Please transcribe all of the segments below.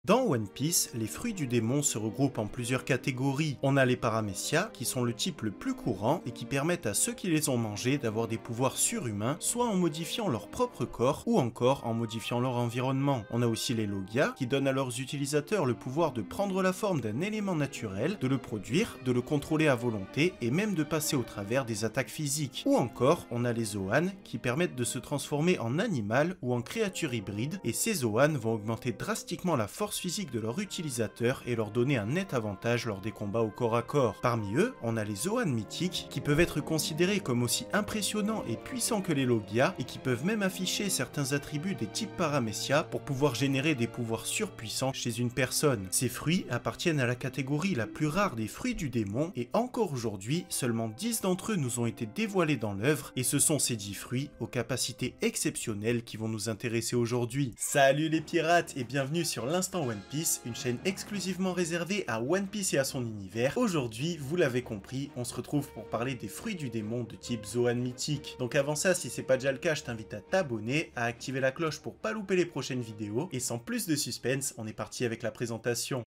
Dans One Piece, les fruits du démon se regroupent en plusieurs catégories. On a les Paramecia, qui sont le type le plus courant et qui permettent à ceux qui les ont mangés d'avoir des pouvoirs surhumains, soit en modifiant leur propre corps ou encore en modifiant leur environnement. On a aussi les Logia, qui donnent à leurs utilisateurs le pouvoir de prendre la forme d'un élément naturel, de le produire, de le contrôler à volonté et même de passer au travers des attaques physiques. Ou encore, on a les Zoan, qui permettent de se transformer en animal ou en créature hybride, et ces Zoan vont augmenter drastiquement la force physique de leur utilisateur et leur donner un net avantage lors des combats au corps à corps. Parmi eux, on a les Zoan mythiques qui peuvent être considérés comme aussi impressionnants et puissants que les Logia et qui peuvent même afficher certains attributs des types Paramecia pour pouvoir générer des pouvoirs surpuissants chez une personne. Ces fruits appartiennent à la catégorie la plus rare des fruits du démon et encore aujourd'hui, seulement 10 d'entre eux nous ont été dévoilés dans l'œuvre et ce sont ces 10 fruits aux capacités exceptionnelles qui vont nous intéresser aujourd'hui. Salut les pirates et bienvenue sur l'Instant One Piece, une chaîne exclusivement réservée à One Piece et à son univers. Aujourd'hui, vous l'avez compris, on se retrouve pour parler des fruits du démon de type Zoan mythique. Donc avant ça, si c'est pas déjà le cas, je t'invite à t'abonner, à activer la cloche pour pas louper les prochaines vidéos, et sans plus de suspense, on est parti avec la présentation.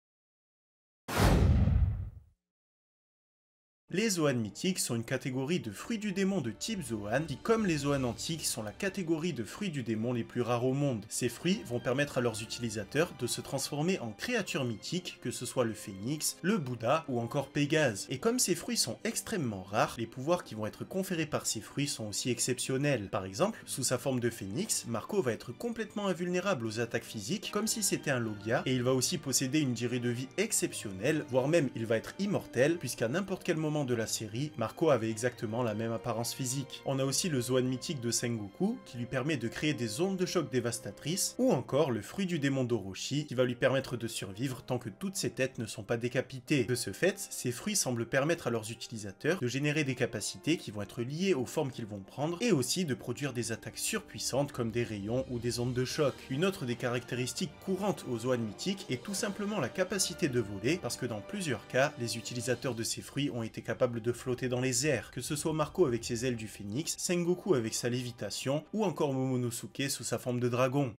Les Zoan mythiques sont une catégorie de fruits du démon de type Zoan qui, comme les Zoan antiques, sont la catégorie de fruits du démon les plus rares au monde. Ces fruits vont permettre à leurs utilisateurs de se transformer en créatures mythiques, que ce soit le phénix, le Bouddha ou encore Pégase. Et comme ces fruits sont extrêmement rares, les pouvoirs qui vont être conférés par ces fruits sont aussi exceptionnels. Par exemple, sous sa forme de phénix, Marco va être complètement invulnérable aux attaques physiques, comme si c'était un Logia, et il va aussi posséder une durée de vie exceptionnelle, voire même il va être immortel, puisqu'à n'importe quel moment de la série, Marco avait exactement la même apparence physique. On a aussi le Zoan mythique de Sengoku, qui lui permet de créer des ondes de choc dévastatrices, ou encore le fruit du démon d'Orochi, qui va lui permettre de survivre tant que toutes ses têtes ne sont pas décapitées. De ce fait, ces fruits semblent permettre à leurs utilisateurs de générer des capacités qui vont être liées aux formes qu'ils vont prendre, et aussi de produire des attaques surpuissantes comme des rayons ou des ondes de choc. Une autre des caractéristiques courantes aux Zoan mythiques est tout simplement la capacité de voler, parce que dans plusieurs cas, les utilisateurs de ces fruits ont été capables de flotter dans les airs, que ce soit Marco avec ses ailes du phénix, Sengoku avec sa lévitation, ou encore Momonosuke sous sa forme de dragon.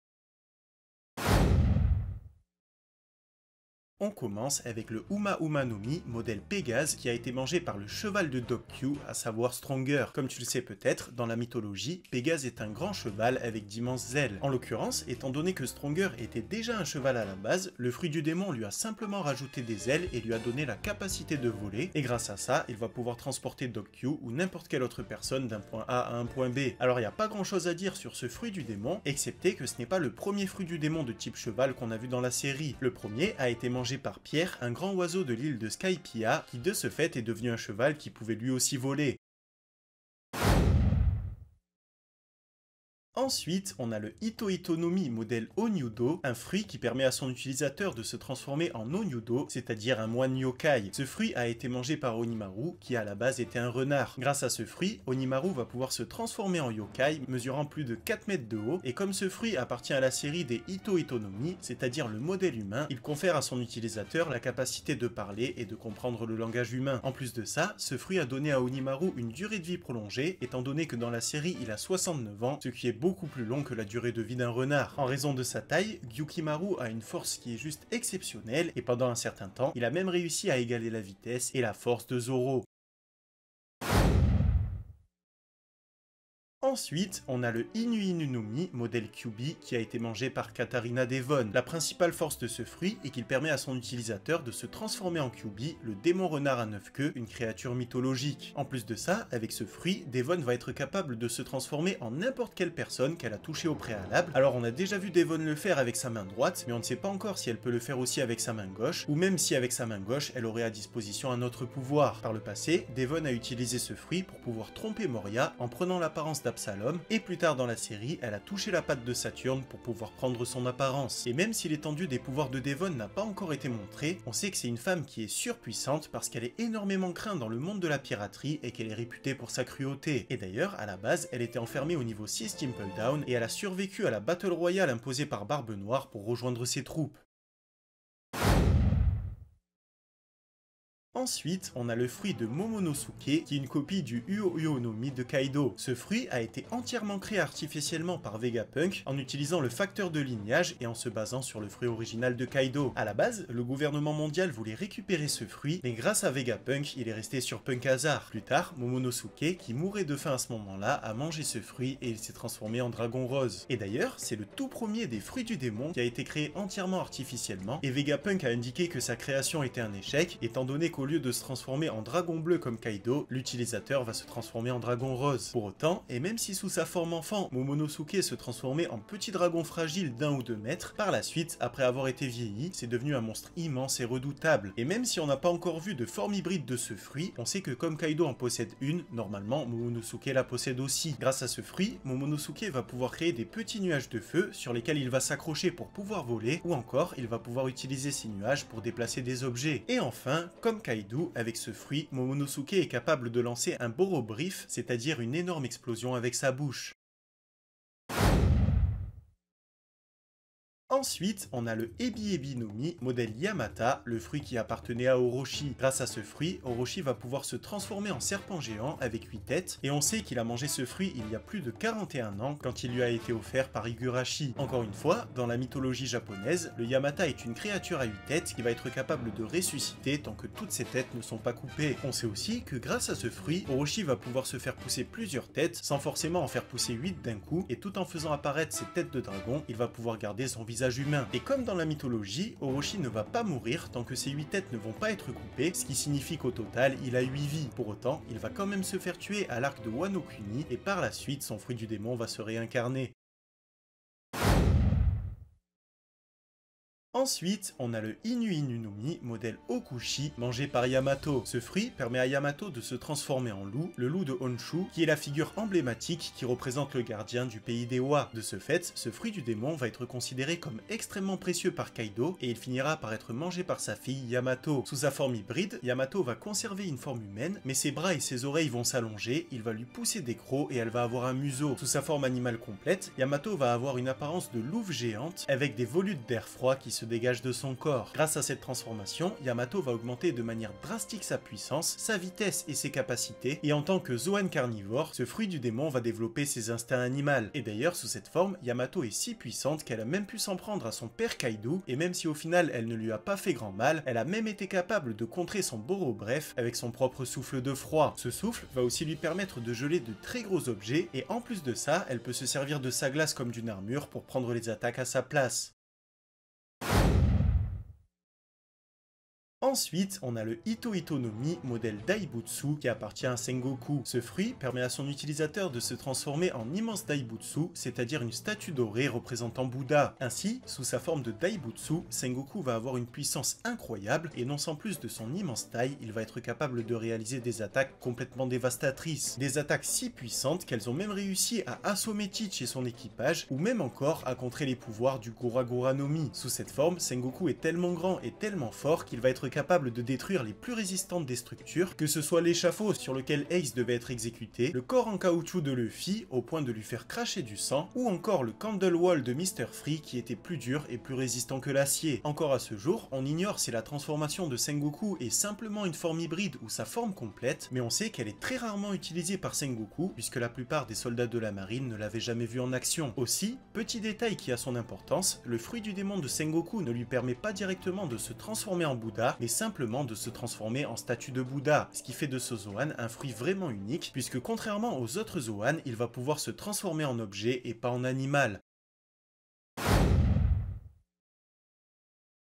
On commence avec le Uma Uma no Mi modèle Pégase qui a été mangé par le cheval de Dokkyu, à savoir Stronger. Comme tu le sais peut-être, dans la mythologie, Pégase est un grand cheval avec d'immenses ailes. En l'occurrence, étant donné que Stronger était déjà un cheval à la base, le fruit du démon lui a simplement rajouté des ailes et lui a donné la capacité de voler, et grâce à ça, il va pouvoir transporter Dokkyu ou n'importe quelle autre personne d'un point A à un point B. Alors il n'y a pas grand chose à dire sur ce fruit du démon, excepté que ce n'est pas le premier fruit du démon de type cheval qu'on a vu dans la série. Le premier a été mangé par Pierre, un grand oiseau de l'île de Skypiea, qui de ce fait est devenu un cheval qui pouvait lui aussi voler. Ensuite, on a le Ito Ito no Mi modèle Onyudo, un fruit qui permet à son utilisateur de se transformer en Onyudo, c'est-à-dire un moine yokai. Ce fruit a été mangé par Onimaru, qui à la base était un renard. Grâce à ce fruit, Onimaru va pouvoir se transformer en yokai, mesurant plus de 4 mètres de haut, et comme ce fruit appartient à la série des Ito Ito no Mi, c'est-à-dire le modèle humain, il confère à son utilisateur la capacité de parler et de comprendre le langage humain. En plus de ça, ce fruit a donné à Onimaru une durée de vie prolongée, étant donné que dans la série il a 69 ans, ce qui est beaucoup plus long que la durée de vie d'un renard. En raison de sa taille, Gyukimaru a une force qui est juste exceptionnelle et pendant un certain temps, il a même réussi à égaler la vitesse et la force de Zoro. Ensuite, on a le Inu Inu no Mi modèle Kyuubi qui a été mangé par Katarina Devon. La principale force de ce fruit est qu'il permet à son utilisateur de se transformer en Kyuubi, le démon renard à 9 queues, une créature mythologique. En plus de ça, avec ce fruit, Devon va être capable de se transformer en n'importe quelle personne qu'elle a touchée au préalable. Alors on a déjà vu Devon le faire avec sa main droite, mais on ne sait pas encore si elle peut le faire aussi avec sa main gauche, ou même si avec sa main gauche, elle aurait à disposition un autre pouvoir. Par le passé, Devon a utilisé ce fruit pour pouvoir tromper Moria en prenant l'apparence d'Absalom, et plus tard dans la série, elle a touché la patte de Saturne pour pouvoir prendre son apparence. Et même si l'étendue des pouvoirs de Devon n'a pas encore été montrée, on sait que c'est une femme qui est surpuissante parce qu'elle est énormément crainte dans le monde de la piraterie et qu'elle est réputée pour sa cruauté. Et d'ailleurs, à la base, elle était enfermée au niveau 6 Temple Down et elle a survécu à la Battle Royale imposée par Barbe Noire pour rejoindre ses troupes. Ensuite, on a le fruit de Momonosuke, qui est une copie du Uo-Uo no Mi de Kaido. Ce fruit a été entièrement créé artificiellement par Vegapunk en utilisant le facteur de lignage et en se basant sur le fruit original de Kaido. À la base, le gouvernement mondial voulait récupérer ce fruit, mais grâce à Vegapunk, il est resté sur Punk Hazard. Plus tard, Momonosuke, qui mourait de faim à ce moment-là, a mangé ce fruit et il s'est transformé en dragon rose. Et d'ailleurs, c'est le tout premier des fruits du démon qui a été créé entièrement artificiellement, et Vegapunk a indiqué que sa création était un échec, étant donné qu'au lieu de se transformer en dragon bleu comme Kaido, l'utilisateur va se transformer en dragon rose. Pour autant, et même si sous sa forme enfant, Momonosuke se transformait en petit dragon fragile d'1 ou 2 mètres, par la suite, après avoir été vieilli, c'est devenu un monstre immense et redoutable. Et même si on n'a pas encore vu de forme hybride de ce fruit, on sait que comme Kaido en possède une, normalement Momonosuke la possède aussi. Grâce à ce fruit, Momonosuke va pouvoir créer des petits nuages de feu sur lesquels il va s'accrocher pour pouvoir voler, ou encore il va pouvoir utiliser ces nuages pour déplacer des objets. Et enfin, comme Kaido, avec ce fruit, Momonosuke est capable de lancer un Borobrief, c'est-à-dire une énorme explosion avec sa bouche. Ensuite, on a le Ebi Ebi no Mi, modèle Yamata, le fruit qui appartenait à Orochi. Grâce à ce fruit, Orochi va pouvoir se transformer en serpent géant avec 8 têtes, et on sait qu'il a mangé ce fruit il y a plus de 41 ans quand il lui a été offert par Higurashi. Encore une fois, dans la mythologie japonaise, le Yamata est une créature à 8 têtes qui va être capable de ressusciter tant que toutes ses têtes ne sont pas coupées. On sait aussi que grâce à ce fruit, Orochi va pouvoir se faire pousser plusieurs têtes sans forcément en faire pousser 8 d'un coup, et tout en faisant apparaître ses têtes de dragon, il va pouvoir garder son visage humain. Et comme dans la mythologie, Orochi ne va pas mourir tant que ses 8 têtes ne vont pas être coupées, ce qui signifie qu'au total, il a 8 vies. Pour autant, il va quand même se faire tuer à l'arc de Wano Kuni, et par la suite, son fruit du démon va se réincarner. Ensuite, on a le Inu Inu no Mi, modèle Okushi, mangé par Yamato. Ce fruit permet à Yamato de se transformer en loup, le loup de Honshu, qui est la figure emblématique qui représente le gardien du pays des Oa. De ce fait, ce fruit du démon va être considéré comme extrêmement précieux par Kaido, et il finira par être mangé par sa fille Yamato. Sous sa forme hybride, Yamato va conserver une forme humaine, mais ses bras et ses oreilles vont s'allonger, il va lui pousser des crocs et elle va avoir un museau. Sous sa forme animale complète, Yamato va avoir une apparence de louve géante, avec des volutes d'air froid qui se dégage de son corps. Grâce à cette transformation, Yamato va augmenter de manière drastique sa puissance, sa vitesse et ses capacités, et en tant que Zoan carnivore, ce fruit du démon va développer ses instincts animaux. Et d'ailleurs, sous cette forme, Yamato est si puissante qu'elle a même pu s'en prendre à son père Kaido, et même si au final elle ne lui a pas fait grand mal, elle a même été capable de contrer son Borobrief avec son propre souffle de froid. Ce souffle va aussi lui permettre de geler de très gros objets, et en plus de ça, elle peut se servir de sa glace comme d'une armure pour prendre les attaques à sa place. Ensuite, on a le Ito Ito no Mi, modèle Daibutsu, qui appartient à Sengoku. Ce fruit permet à son utilisateur de se transformer en immense Daibutsu, c'est-à-dire une statue dorée représentant Bouddha. Ainsi, sous sa forme de Daibutsu, Sengoku va avoir une puissance incroyable, et non sans plus de son immense taille, il va être capable de réaliser des attaques complètement dévastatrices. Des attaques si puissantes qu'elles ont même réussi à assommer Teach et son équipage, ou même encore à contrer les pouvoirs du Gora Gora no Mi. Sous cette forme, Sengoku est tellement grand et tellement fort qu'il va être capable de détruire les plus résistantes des structures, que ce soit l'échafaud sur lequel Ace devait être exécuté, le corps en caoutchouc de Luffy au point de lui faire cracher du sang, ou encore le Candle Wall de Mr. Free qui était plus dur et plus résistant que l'acier. Encore à ce jour, on ignore si la transformation de Sengoku est simplement une forme hybride ou sa forme complète, mais on sait qu'elle est très rarement utilisée par Sengoku puisque la plupart des soldats de la marine ne l'avaient jamais vue en action. Aussi, petit détail qui a son importance, le fruit du démon de Sengoku ne lui permet pas directement de se transformer en Bouddha, mais simplement de se transformer en statue de Bouddha, ce qui fait de ce Zoan un fruit vraiment unique, puisque contrairement aux autres Zoan, il va pouvoir se transformer en objet et pas en animal.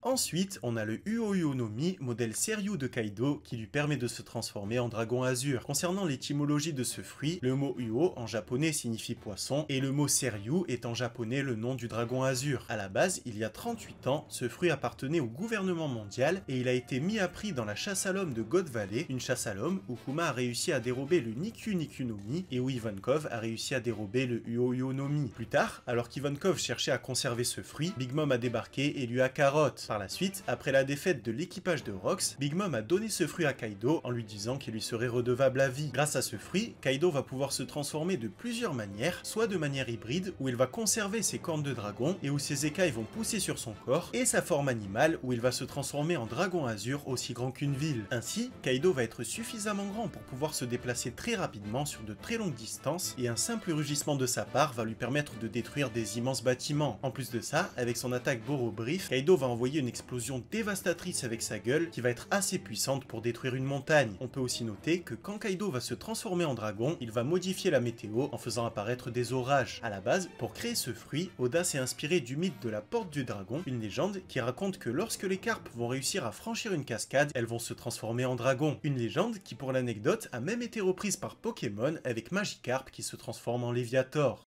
Ensuite, on a le Uo-Uo no Mi, modèle Seryu de Kaido, qui lui permet de se transformer en dragon azur. Concernant l'étymologie de ce fruit, le mot Uo en japonais signifie poisson, et le mot Seryu est en japonais le nom du dragon azur. À la base, il y a 38 ans, ce fruit appartenait au gouvernement mondial, et il a été mis à prix dans la chasse à l'homme de God Valley, une chasse à l'homme où Kuma a réussi à dérober le Nikyu Nikyu no Mi, et où Ivankov a réussi à dérober le Uo-Uo no Mi. Plus tard, alors qu'Ivankov cherchait à conserver ce fruit, Big Mom a débarqué et lui a carotte. Par la suite, après la défaite de l'équipage de Rox, Big Mom a donné ce fruit à Kaido en lui disant qu'il lui serait redevable à vie. Grâce à ce fruit, Kaido va pouvoir se transformer de plusieurs manières, soit de manière hybride où il va conserver ses cornes de dragon et où ses écailles vont pousser sur son corps, et sa forme animale où il va se transformer en dragon azur aussi grand qu'une ville. Ainsi, Kaido va être suffisamment grand pour pouvoir se déplacer très rapidement sur de très longues distances et un simple rugissement de sa part va lui permettre de détruire des immenses bâtiments. En plus de ça, avec son attaque Boro Brief, Kaido va envoyer une explosion dévastatrice avec sa gueule qui va être assez puissante pour détruire une montagne. On peut aussi noter que quand Kaido va se transformer en dragon, il va modifier la météo en faisant apparaître des orages. À la base, pour créer ce fruit, Oda s'est inspiré du mythe de la porte du dragon, une légende qui raconte que lorsque les carpes vont réussir à franchir une cascade, elles vont se transformer en dragon. Une légende qui, pour l'anecdote, a même été reprise par Pokémon avec Magikarp qui se transforme en Léviator.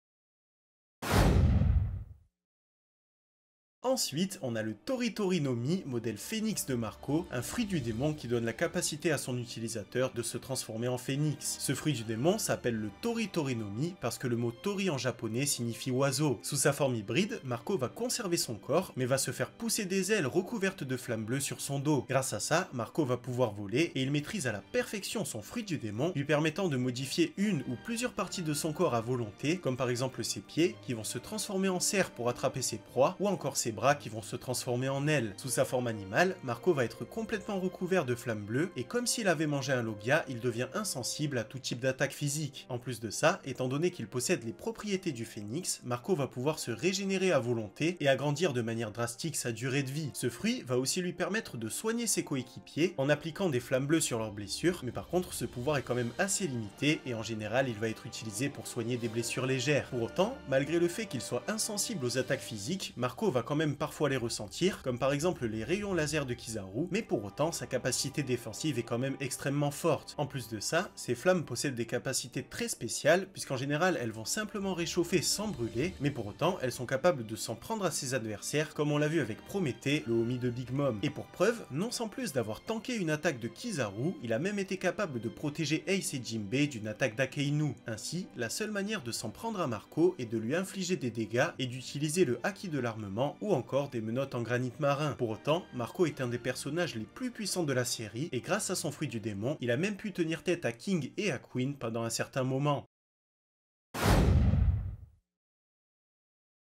Ensuite, on a le Toritori no Mi, modèle phénix de Marco, un fruit du démon qui donne la capacité à son utilisateur de se transformer en phénix. Ce fruit du démon s'appelle le Toritori no Mi parce que le mot Tori en japonais signifie oiseau. Sous sa forme hybride, Marco va conserver son corps, mais va se faire pousser des ailes recouvertes de flammes bleues sur son dos. Grâce à ça, Marco va pouvoir voler et il maîtrise à la perfection son fruit du démon, lui permettant de modifier une ou plusieurs parties de son corps à volonté, comme par exemple ses pieds qui vont se transformer en cerf pour attraper ses proies, ou encore ses bras qui vont se transformer en ailes. Sous sa forme animale, Marco va être complètement recouvert de flammes bleues et comme s'il avait mangé un logia, il devient insensible à tout type d'attaque physique. En plus de ça, étant donné qu'il possède les propriétés du phénix, Marco va pouvoir se régénérer à volonté et agrandir de manière drastique sa durée de vie. Ce fruit va aussi lui permettre de soigner ses coéquipiers en appliquant des flammes bleues sur leurs blessures, mais par contre ce pouvoir est quand même assez limité et en général il va être utilisé pour soigner des blessures légères. Pour autant, malgré le fait qu'il soit insensible aux attaques physiques, Marco va quand même parfois les ressentir, comme par exemple les rayons laser de Kizaru, mais pour autant sa capacité défensive est quand même extrêmement forte. En plus de ça, ces flammes possèdent des capacités très spéciales, puisqu'en général elles vont simplement réchauffer sans brûler, mais pour autant elles sont capables de s'en prendre à ses adversaires, comme on l'a vu avec Prométhée, le homie de Big Mom. Et pour preuve, non sans plus d'avoir tanké une attaque de Kizaru, il a même été capable de protéger Ace et Jinbei d'une attaque d'Akeinu. Ainsi, la seule manière de s'en prendre à Marco est de lui infliger des dégâts et d'utiliser le haki de l'armement ou encore des menottes en granit marin. Pour autant, Marco est un des personnages les plus puissants de la série et grâce à son fruit du démon, il a même pu tenir tête à King et à Queen pendant un certain moment.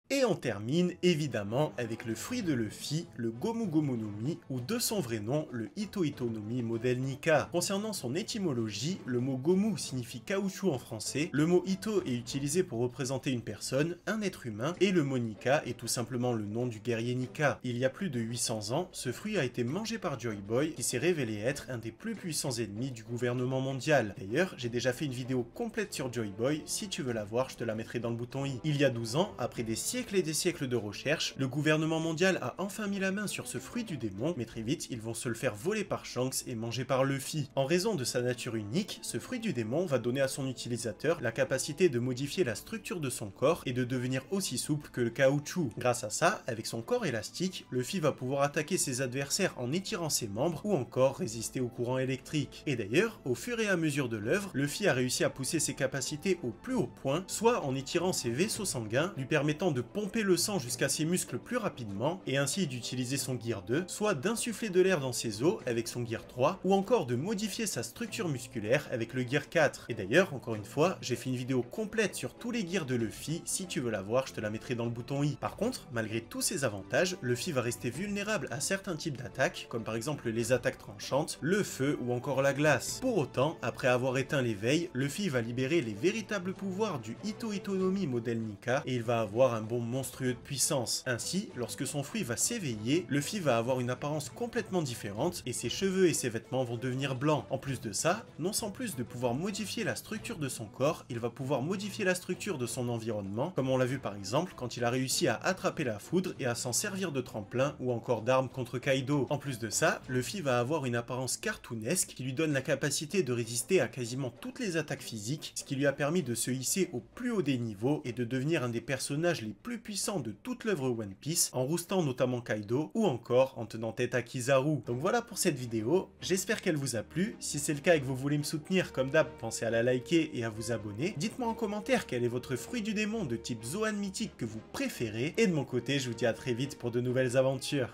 Et on termine évidemment avec le fruit de Luffy, le Gomu Gomu no Mi, ou de son vrai nom, le Ito Ito no Mi modèle Nika. Concernant son étymologie, le mot Gomu signifie caoutchouc en français, le mot Ito est utilisé pour représenter une personne, un être humain, et le mot Nika est tout simplement le nom du guerrier Nika. Il y a plus de 800 ans, ce fruit a été mangé par Joy Boy, qui s'est révélé être un des plus puissants ennemis du gouvernement mondial. D'ailleurs, j'ai déjà fait une vidéo complète sur Joy Boy, si tu veux la voir, je te la mettrai dans le bouton i. Il y a 12 ans, après des siècles et des siècles de recherche, le gouvernement mondial a enfin mis la main sur ce fruit du démon, mais très vite ils vont se le faire voler par Shanks et manger par Luffy. En raison de sa nature unique, ce fruit du démon va donner à son utilisateur la capacité de modifier la structure de son corps et de devenir aussi souple que le caoutchouc. Grâce à ça, avec son corps élastique, Luffy va pouvoir attaquer ses adversaires en étirant ses membres ou encore résister au courant électrique. Et d'ailleurs, au fur et à mesure de l'œuvre, Luffy a réussi à pousser ses capacités au plus haut point, soit en étirant ses vaisseaux sanguins, lui permettant de pomper le sang jusqu'à ses muscles plus rapidement et ainsi d'utiliser son Gear 2, soit d'insuffler de l'air dans ses os avec son Gear 3 ou encore de modifier sa structure musculaire avec le Gear 4. Et d'ailleurs, encore une fois, j'ai fait une vidéo complète sur tous les gears de Luffy, si tu veux la voir, je te la mettrai dans le bouton i. Par contre, malgré tous ces avantages, Luffy va rester vulnérable à certains types d'attaques, comme par exemple les attaques tranchantes, le feu ou encore la glace. Pour autant, après avoir éteint l'éveil, Luffy va libérer les véritables pouvoirs du Ito Ito no Mi modèle Nika et il va avoir un bond monstrueux de puissance. Ainsi, lorsque son fruit va s'éveiller, Luffy va avoir une apparence complètement différente et ses cheveux et ses vêtements vont devenir blancs. En plus de ça, non sans plus de pouvoir modifier la structure de son corps, il va pouvoir modifier la structure de son environnement, comme on l'a vu par exemple quand il a réussi à attraper la foudre et à s'en servir de tremplin ou encore d'arme contre Kaido. En plus de ça, Luffy va avoir une apparence cartoonesque qui lui donne la capacité de résister à quasiment toutes les attaques physiques, ce qui lui a permis de se hisser au plus haut des niveaux et de devenir un des personnages les plus puissants de toute l'œuvre One Piece, en roustant notamment Kaido, ou encore en tenant tête à Kizaru. Donc voilà pour cette vidéo, j'espère qu'elle vous a plu. Si c'est le cas et que vous voulez me soutenir, comme d'hab, pensez à la liker et à vous abonner. Dites-moi en commentaire quel est votre fruit du démon de type Zoan mythique que vous préférez. Et de mon côté, je vous dis à très vite pour de nouvelles aventures.